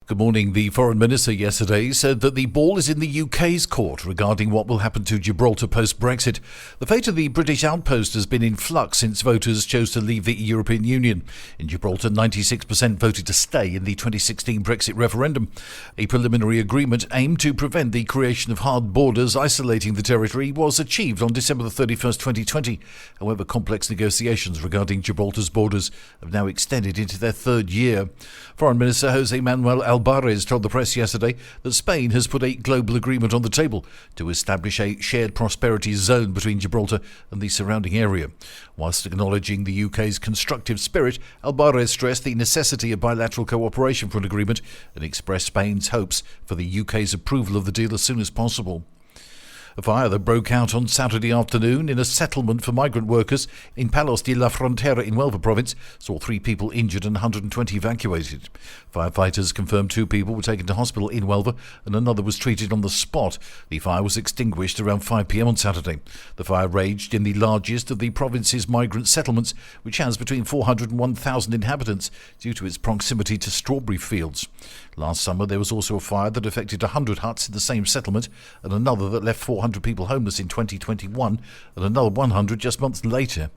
Good morning. The Foreign Minister yesterday said that the ball is in the UK's court regarding what will happen to Gibraltar post-Brexit. The fate of the British outpost has been in flux since voters chose to leave the European Union. In Gibraltar, 96% voted to stay in the 2016 Brexit referendum. A preliminary agreement aimed to prevent the creation of hard borders isolating the territory was achieved on December 31st, 2020. However, complex negotiations regarding Gibraltar's borders have now extended into their third year. Foreign Minister Jose Manuel Albares told the press yesterday that Spain has put a global agreement on the table to establish a shared prosperity zone between Gibraltar and the surrounding area. Whilst acknowledging the UK's constructive spirit, Albares stressed the necessity of bilateral cooperation for an agreement and expressed Spain's hopes for the UK's approval of the deal as soon as possible. A fire that broke out on Saturday afternoon in a settlement for migrant workers in Palos de la Frontera in Huelva province saw 3 people injured and 120 evacuated. Firefighters confirmed 2 people were taken to hospital in Huelva and another was treated on the spot. The fire was extinguished around 5 p.m. on Saturday. The fire raged in the largest of the province's migrant settlements, which has between 400 and 1,000 inhabitants due to its proximity to strawberry fields. Last summer there was also a fire that affected 100 huts in the same settlement and another that left 400 people homeless in 2021 and another 100 just months later.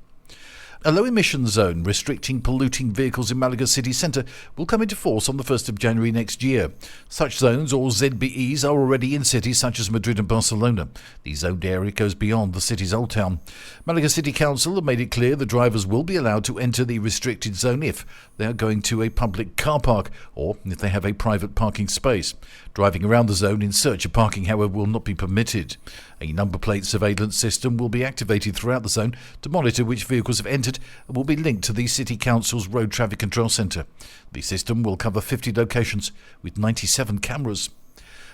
A low-emission zone restricting polluting vehicles in Malaga city centre will come into force on the 1st of January next year. Such zones, or ZBEs, are already in cities such as Madrid and Barcelona. The zoned area goes beyond the city's old town. Malaga City Council have made it clear that drivers will be allowed to enter the restricted zone if they are going to a public car park or if they have a private parking space. Driving around the zone in search of parking, however, will not be permitted. A number plate surveillance system will be activated throughout the zone to monitor which vehicles have entered and will be linked to the City Council's Road Traffic Control Centre. The system will cover 50 locations with 97 cameras.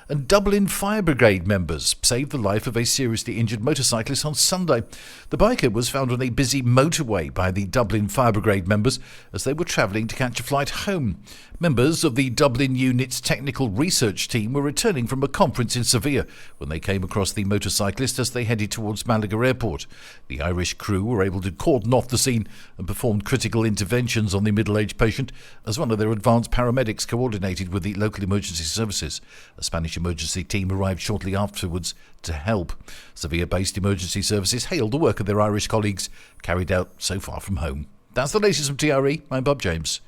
And Dublin Fire Brigade members saved the life of a seriously injured motorcyclist on Sunday. The biker was found on a busy motorway by the Dublin Fire Brigade members as they were travelling to catch a flight home. Members of the Dublin unit's technical research team were returning from a conference in Sevilla when they came across the motorcyclist as they headed towards Malaga Airport. The Irish crew were able to cordon off the scene and performed critical interventions on the middle-aged patient as one of their advanced paramedics coordinated with the local emergency services. A Spanish emergency team arrived shortly afterwards to help. Sevilla-based emergency services hailed the work of their Irish colleagues carried out so far from home. That's the latest from TRE. I'm Bob James.